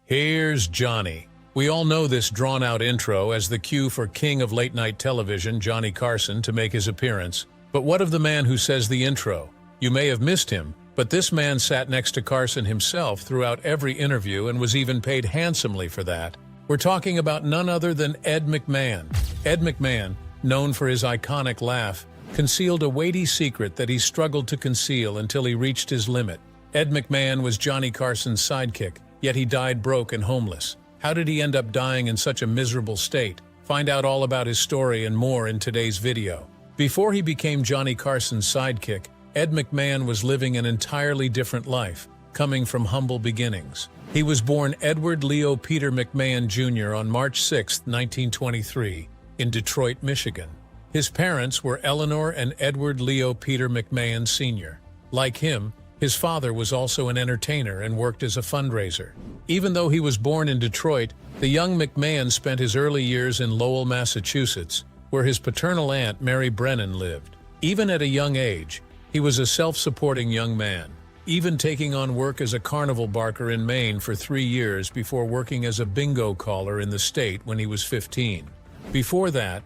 Here's Johnny. We all know this drawn-out intro as the cue for king of late-night television, Johnny Carson, to make his appearance. But what of the man who says the intro? You may have missed him, but this man sat next to Carson himself throughout every interview and was even paid handsomely for that. We're talking about none other than Ed McMahon. Ed McMahon, known for his iconic laugh, concealed a weighty secret that he struggled to conceal until he reached his limit. Ed McMahon was Johnny Carson's sidekick, yet he died broke and homeless. How did he end up dying in such a miserable state? Find out all about his story and more in today's video. Before he became Johnny Carson's sidekick, Ed McMahon was living an entirely different life, coming from humble beginnings. He was born Edward Leo Peter McMahon Jr. on March 6, 1923, in Detroit, Michigan. His parents were Eleanor and Edward Leo Peter McMahon Sr. Like him, his father was also an entertainer and worked as a fundraiser. Even though he was born in Detroit, the young McMahon spent his early years in Lowell, Massachusetts, where his paternal aunt Mary Brennan lived. Even at a young age, he was a self-supporting young man, even taking on work as a carnival barker in Maine for 3 years before working as a bingo caller in the state when he was 15. Before that,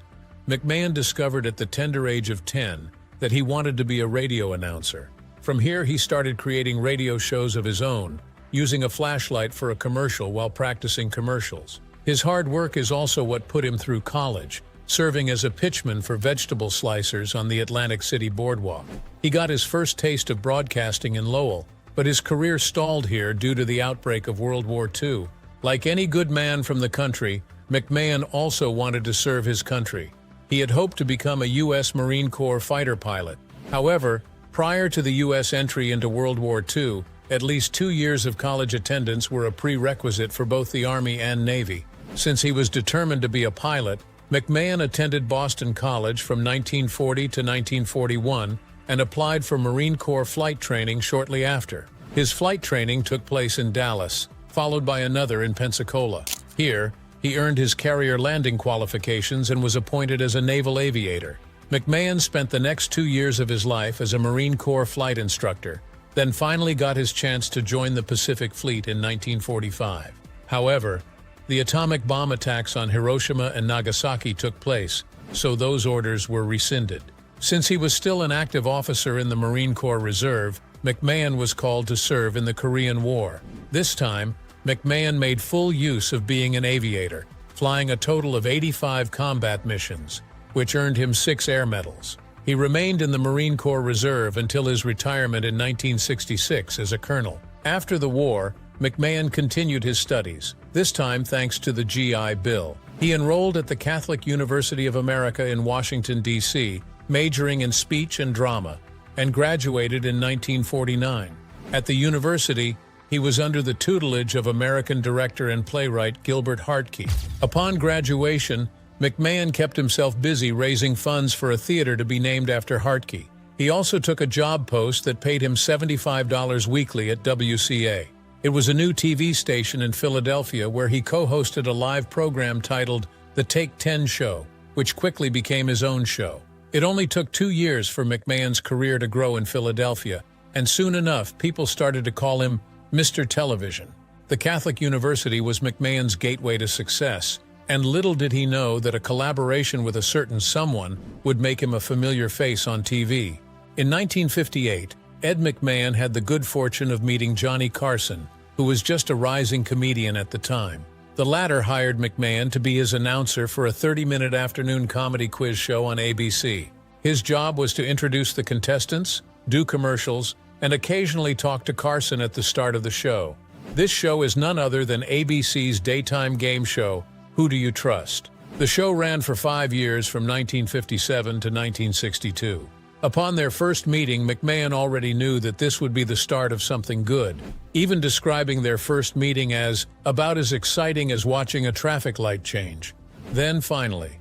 McMahon discovered at the tender age of 10 that he wanted to be a radio announcer. From here, he started creating radio shows of his own, using a flashlight for a commercial while practicing commercials. His hard work is also what put him through college, serving as a pitchman for vegetable slicers on the Atlantic City boardwalk. He got his first taste of broadcasting in Lowell, but his career stalled here due to the outbreak of World War II. Like any good man from the country, McMahon also wanted to serve his country. He had hoped to become a U.S. Marine Corps fighter pilot. However, prior to the U.S. entry into World War II, at least 2 years of college attendance were a prerequisite for both the Army and Navy. Since he was determined to be a pilot, McMahon attended Boston College from 1940 to 1941 and applied for Marine Corps flight training shortly after. His flight training took place in Dallas, followed by another in Pensacola. Here, he earned his carrier landing qualifications and was appointed as a naval aviator. McMahon spent the next 2 years of his life as a Marine Corps flight instructor, then finally got his chance to join the Pacific Fleet in 1945. However, the atomic bomb attacks on Hiroshima and Nagasaki took place, so those orders were rescinded. Since he was still an active officer in the Marine Corps Reserve, McMahon was called to serve in the Korean War. This time, McMahon made full use of being an aviator, flying a total of 85 combat missions, which earned him 6 air medals. He remained in the Marine Corps Reserve until his retirement in 1966 as a colonel. After the war, McMahon continued his studies, this time thanks to the GI Bill. He enrolled at the Catholic University of America in Washington, D.C., majoring in speech and drama, and graduated in 1949. At the university, he was under the tutelage of American director and playwright Gilbert Hartke. Upon graduation, McMahon kept himself busy raising funds for a theater to be named after Hartke. He also took a job post that paid him $75 weekly at WCA. It was a new TV station in Philadelphia where he co-hosted a live program titled The Take 10 Show, which quickly became his own show. It only took 2 years for McMahon's career to grow in Philadelphia, and soon enough, people started to call him Mr. Television. The Catholic University was McMahon's gateway to success, and little did he know that a collaboration with a certain someone would make him a familiar face on TV. In 1958, Ed McMahon had the good fortune of meeting Johnny Carson, who was just a rising comedian at the time. The latter hired McMahon to be his announcer for a 30-minute afternoon comedy quiz show on ABC. His job was to introduce the contestants, do commercials, and occasionally talk to Carson at the start of the show. This show is none other than ABC's daytime game show, Who Do You Trust? The show ran for 5 years from 1957 to 1962. Upon their first meeting, McMahon already knew that this would be the start of something good, even describing their first meeting as about as exciting as watching a traffic light change. Then finally,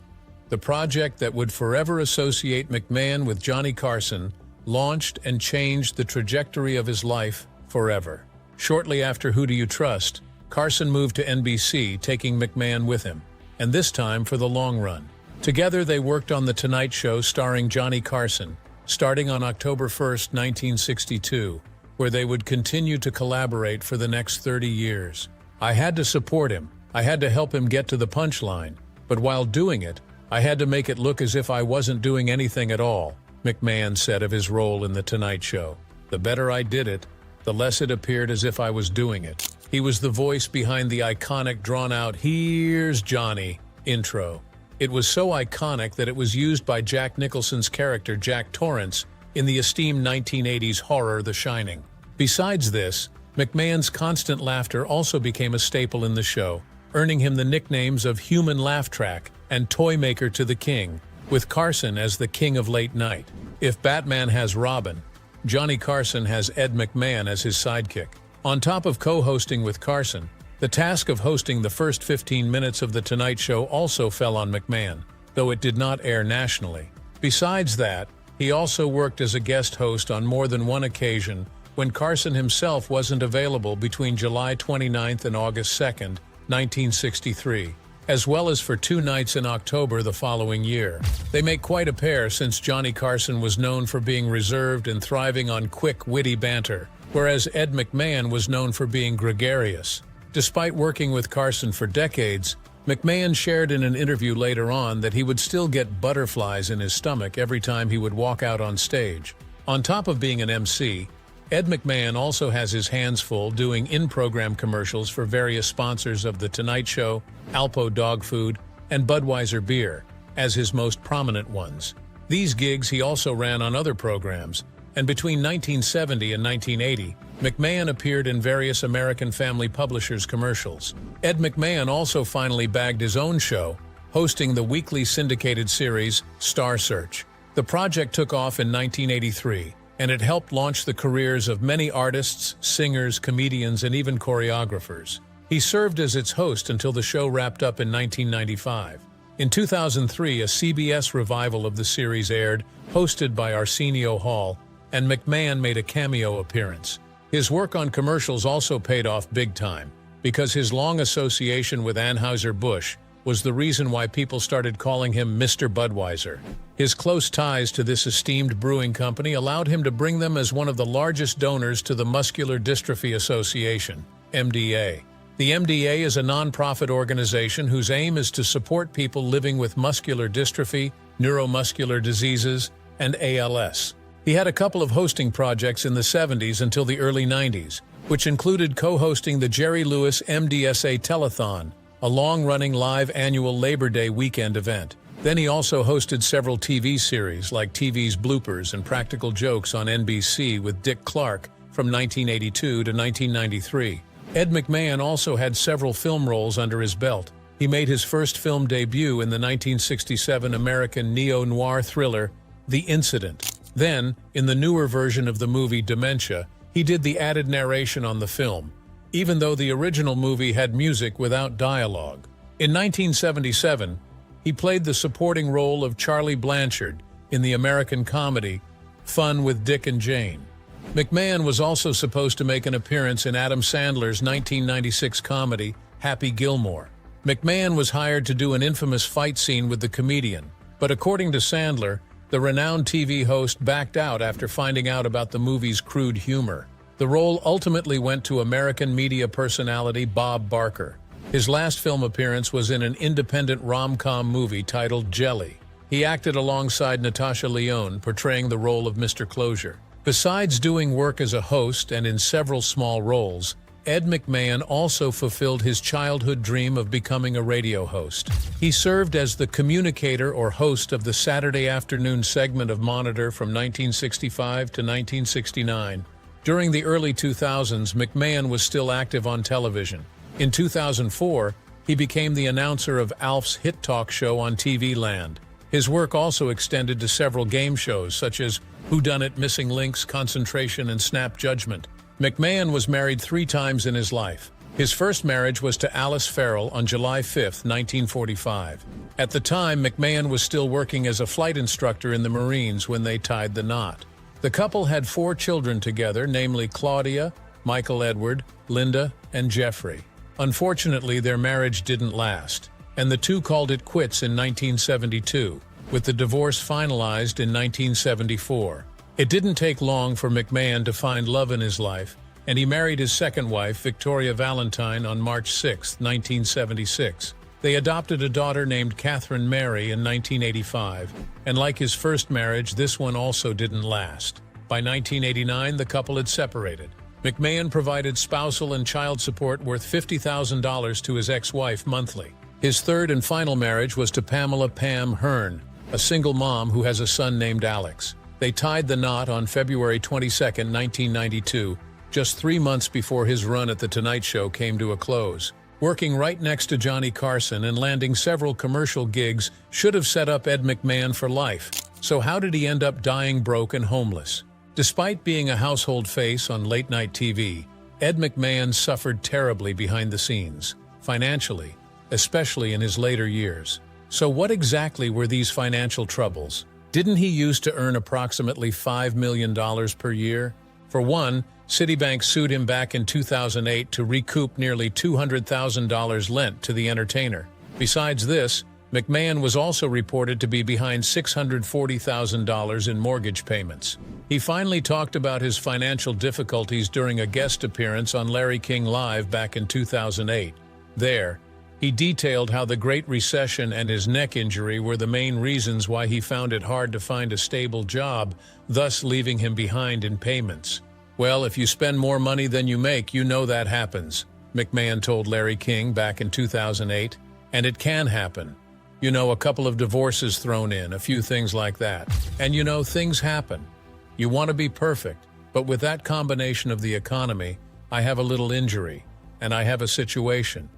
the project that would forever associate McMahon with Johnny Carson launched and changed the trajectory of his life forever. Shortly after Who Do You Trust?, Carson moved to NBC, taking McMahon with him, and this time for the long run. Together they worked on The Tonight Show starring Johnny Carson, starting on October 1, 1962, where they would continue to collaborate for the next 30 years. I had to support him. I had to help him get to the punchline. But while doing it, I had to make it look as if I wasn't doing anything at all, McMahon said of his role in The Tonight Show. The better I did it, the less it appeared as if I was doing it. He was the voice behind the iconic drawn-out "Here's Johnny" intro. It was so iconic that it was used by Jack Nicholson's character Jack Torrance in the esteemed 1980s horror The Shining. Besides this, McMahon's constant laughter also became a staple in the show, earning him the nicknames of Human Laugh Track and Toy Maker to the King, with Carson as the King of Late Night. If Batman has Robin, Johnny Carson has Ed McMahon as his sidekick. On top of co-hosting with Carson, the task of hosting the first 15 minutes of The Tonight Show also fell on McMahon, though it did not air nationally. Besides that, he also worked as a guest host on more than one occasion when Carson himself wasn't available between July 29th and August 2nd, 1963, as well as for 2 nights in October the following year. They make quite a pair since Johnny Carson was known for being reserved and thriving on quick, witty banter, whereas Ed McMahon was known for being gregarious. Despite working with Carson for decades, McMahon shared in an interview later on that he would still get butterflies in his stomach every time he would walk out on stage. On top of being an MC, Ed McMahon also has his hands full doing in-program commercials for various sponsors of The Tonight Show, Alpo Dog Food, and Budweiser Beer, as his most prominent ones. These gigs he also ran on other programs, and between 1970 and 1980, McMahon appeared in various American Family Publishers commercials. Ed McMahon also finally bagged his own show, hosting the weekly syndicated series Star Search. The project took off in 1983, and it helped launch the careers of many artists, singers, comedians, and even choreographers. He served as its host until the show wrapped up in 1995. In 2003, a CBS revival of the series aired, hosted by Arsenio Hall, and McMahon made a cameo appearance. His work on commercials also paid off big time, because his long association with Anheuser-Busch was the reason why people started calling him Mr. Budweiser. His close ties to this esteemed brewing company allowed him to bring them as one of the largest donors to the Muscular Dystrophy Association, MDA. The MDA is a non-profit organization whose aim is to support people living with muscular dystrophy, neuromuscular diseases, and ALS. He had a couple of hosting projects in the 70s until the early 90s, which included co-hosting the Jerry Lewis MDSA Telethon, a long-running live annual Labor Day weekend event. Then he also hosted several TV series like TV's Bloopers and Practical Jokes on NBC with Dick Clark from 1982 to 1993. Ed McMahon also had several film roles under his belt. He made his first film debut in the 1967 American neo-noir thriller, The Incident. Then, in the newer version of the movie Dementia, he did the added narration on the film, even though the original movie had music without dialogue. In 1977, he played the supporting role of Charlie Blanchard in the American comedy Fun with Dick and Jane. McMahon was also supposed to make an appearance in Adam Sandler's 1996 comedy Happy Gilmore. McMahon was hired to do an infamous fight scene with the comedian, but according to Sandler, the renowned TV host backed out after finding out about the movie's crude humor. The role ultimately went to American media personality Bob Barker. His last film appearance was in an independent rom-com movie titled Jelly. He acted alongside Natasha Lyonne, portraying the role of Mr. Closure. Besides doing work as a host and in several small roles, Ed McMahon also fulfilled his childhood dream of becoming a radio host. He served as the communicator or host of the Saturday afternoon segment of Monitor from 1965 to 1969. During the early 2000s, McMahon was still active on television. In 2004, he became the announcer of Alf's hit talk show on TV Land. His work also extended to several game shows such as Whodunit, Missing Links, Concentration, and Snap Judgment. McMahon was married 3 times in his life. His first marriage was to Alice Farrell on July 5, 1945. At the time, McMahon was still working as a flight instructor in the Marines when they tied the knot. The couple had 4 children together, namely Claudia, Michael Edward, Linda, and Jeffrey. Unfortunately, their marriage didn't last, and the two called it quits in 1972, with the divorce finalized in 1974. It didn't take long for McMahon to find love in his life, and he married his second wife, Victoria Valentine, on March 6, 1976. They adopted a daughter named Catherine Mary in 1985, and like his first marriage, this one also didn't last. By 1989, the couple had separated. McMahon provided spousal and child support worth $50,000 to his ex-wife monthly. His third and final marriage was to Pamela "Pam" Hearn, a single mom who has a son named Alex. They tied the knot on February 22, 1992, just 3 months before his run at The Tonight Show came to a close. Working right next to Johnny Carson and landing several commercial gigs should have set up Ed McMahon for life. So how did he end up dying broke and homeless? Despite being a household face on late-night TV, Ed McMahon suffered terribly behind the scenes, financially, especially in his later years. So what exactly were these financial troubles? Didn't he used to earn approximately $5 million per year? For one, Citibank sued him back in 2008 to recoup nearly $200,000 lent to the entertainer. Besides this, McMahon was also reported to be behind $640,000 in mortgage payments. He finally talked about his financial difficulties during a guest appearance on Larry King Live back in 2008. There, he detailed how the Great Recession and his neck injury were the main reasons why he found it hard to find a stable job, thus leaving him behind in payments. Well, if you spend more money than you make, you know that happens, McMahon told Larry King back in 2008. And it can happen. You know, a couple of divorces thrown in, a few things like that. And you know, things happen. You want to be perfect, but with that combination of the economy, I have a little injury, and I have a situation.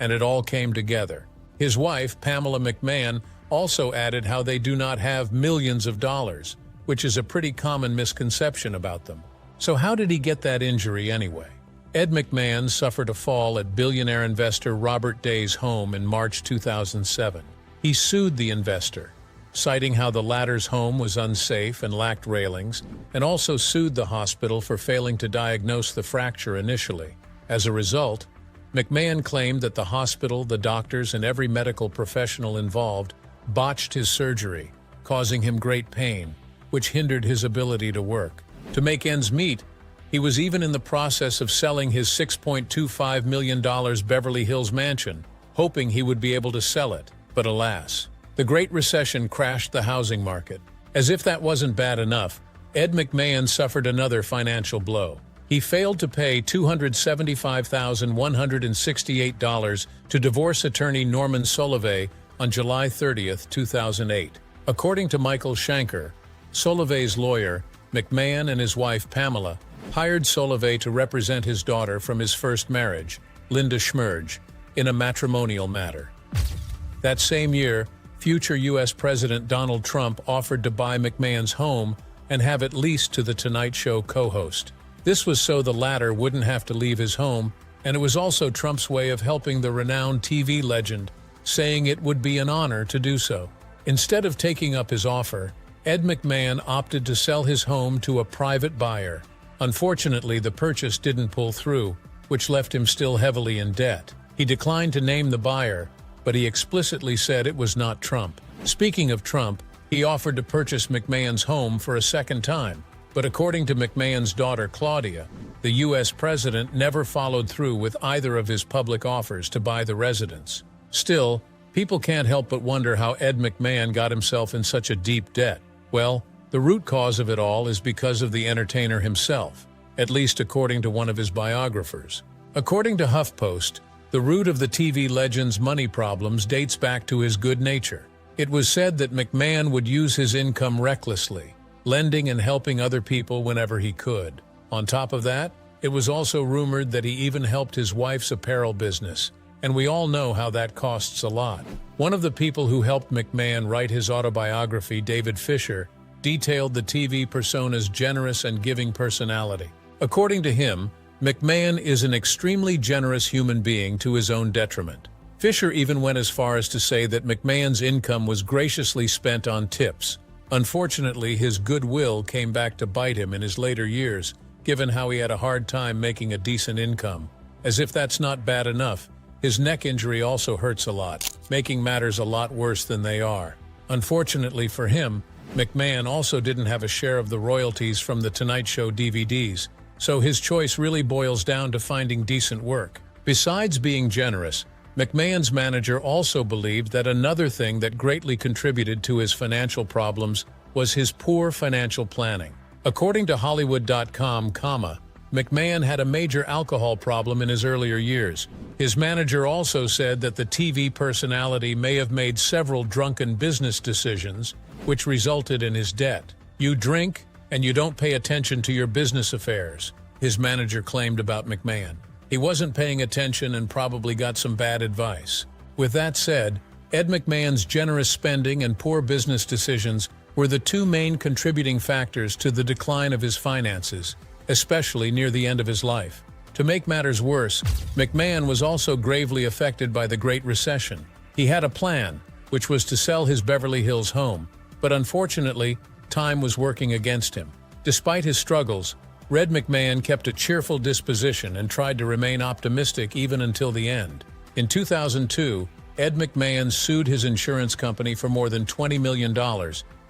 And it all came together. His wife, Pamela McMahon, also added how they do not have millions of dollars, which is a pretty common misconception about them. So how did he get that injury anyway? Ed McMahon suffered a fall at billionaire investor Robert Day's home in March 2007. He sued the investor, citing how the latter's home was unsafe and lacked railings, and also sued the hospital for failing to diagnose the fracture initially. As a result, McMahon claimed that the hospital, the doctors, and every medical professional involved botched his surgery, causing him great pain, which hindered his ability to work. To make ends meet, he was even in the process of selling his $6.25 million Beverly Hills mansion, hoping he would be able to sell it. But alas, the Great Recession crashed the housing market. As if that wasn't bad enough, Ed McMahon suffered another financial blow. He failed to pay $275,168 to divorce attorney Norman Solovey on July 30, 2008. According to Michael Shanker, Solovey's lawyer, McMahon and his wife Pamela hired Solovey to represent his daughter from his first marriage, Linda Schmerge, in a matrimonial matter. That same year, future U.S. President Donald Trump offered to buy McMahon's home and have it leased to The Tonight Show co-host. This was so the latter wouldn't have to leave his home, and it was also Trump's way of helping the renowned TV legend, saying it would be an honor to do so. Instead of taking up his offer, Ed McMahon opted to sell his home to a private buyer. Unfortunately, the purchase didn't pull through, which left him still heavily in debt. He declined to name the buyer, but he explicitly said it was not Trump. Speaking of Trump, he offered to purchase McMahon's home for a second time. But according to McMahon's daughter Claudia, the U.S. president never followed through with either of his public offers to buy the residence. Still, people can't help but wonder how Ed McMahon got himself in such a deep debt. Well, the root cause of it all is because of the entertainer himself, at least according to one of his biographers. According to HuffPost, the root of the TV legend's money problems dates back to his good nature. It was said that McMahon would use his income recklessly, lending and helping other people whenever he could. On top of that, it was also rumored that he even helped his wife's apparel business, and we all know how that costs a lot. One of the people who helped McMahon write his autobiography, David Fisher, detailed the TV persona's generous and giving personality. According to him, McMahon is an extremely generous human being to his own detriment. Fisher even went as far as to say that McMahon's income was graciously spent on tips. Unfortunately, his goodwill came back to bite him in his later years, given how he had a hard time making a decent income. As if that's not bad enough, his neck injury also hurts a lot, making matters a lot worse than they are. Unfortunately for him, McMahon also didn't have a share of the royalties from The Tonight Show DVDs, so his choice really boils down to finding decent work. Besides being generous, McMahon's manager also believed that another thing that greatly contributed to his financial problems was his poor financial planning. According to Hollywood.com, McMahon had a major alcohol problem in his earlier years. His manager also said that the TV personality may have made several drunken business decisions, which resulted in his debt. "You drink, and you don't pay attention to your business affairs," his manager claimed about McMahon. He wasn't paying attention and probably got some bad advice. With that said, Ed McMahon's generous spending and poor business decisions were the two main contributing factors to the decline of his finances, especially near the end of his life. To make matters worse, McMahon was also gravely affected by the Great Recession. He had a plan, which was to sell his Beverly Hills home, but unfortunately, time was working against him. Despite his struggles, Red McMahon kept a cheerful disposition and tried to remain optimistic even until the end. In 2002, Ed McMahon sued his insurance company for more than $20 million,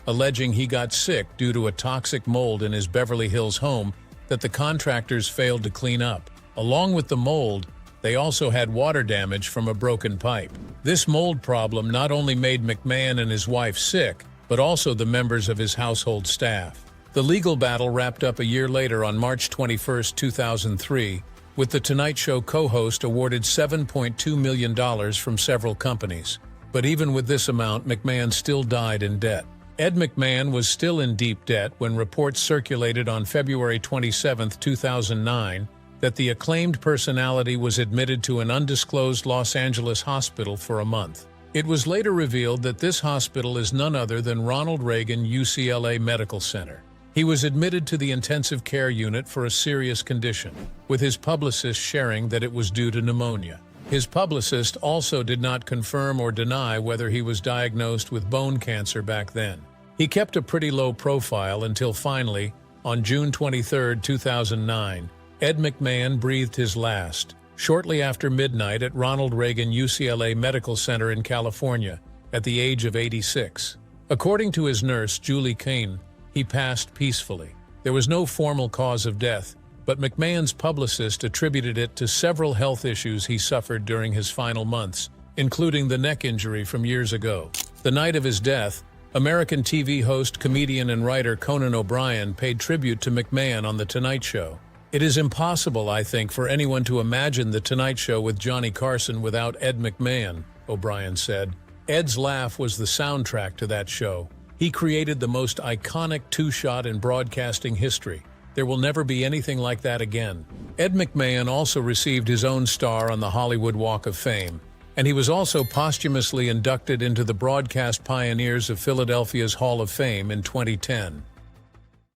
alleging he got sick due to a toxic mold in his Beverly Hills home that the contractors failed to clean up. Along with the mold, they also had water damage from a broken pipe. This mold problem not only made McMahon and his wife sick, but also the members of his household staff. The legal battle wrapped up a year later on March 21, 2003, with The Tonight Show co-host awarded $7.2 million from several companies. But even with this amount, McMahon still died in debt. Ed McMahon was still in deep debt when reports circulated on February 27, 2009, that the acclaimed personality was admitted to an undisclosed Los Angeles hospital for a month. It was later revealed that this hospital is none other than Ronald Reagan UCLA Medical Center. He was admitted to the intensive care unit for a serious condition, with his publicist sharing that it was due to pneumonia. His publicist also did not confirm or deny whether he was diagnosed with bone cancer back then. He kept a pretty low profile until finally, on June 23, 2009, Ed McMahon breathed his last, shortly after midnight at Ronald Reagan UCLA Medical Center in California, at the age of 86. According to his nurse, Julie Kane, he passed peacefully. There was no formal cause of death, but McMahon's publicist attributed it to several health issues he suffered during his final months, including the neck injury from years ago. The night of his death, American TV host, comedian, and writer Conan O'Brien paid tribute to McMahon on The Tonight Show. "It is impossible, I think, for anyone to imagine The Tonight Show with Johnny Carson without Ed McMahon," O'Brien said. "Ed's laugh was the soundtrack to that show. He created the most iconic two-shot in broadcasting history. There will never be anything like that again." Ed McMahon also received his own star on the Hollywood Walk of Fame, and he was also posthumously inducted into the Broadcast Pioneers of Philadelphia's Hall of Fame in 2010.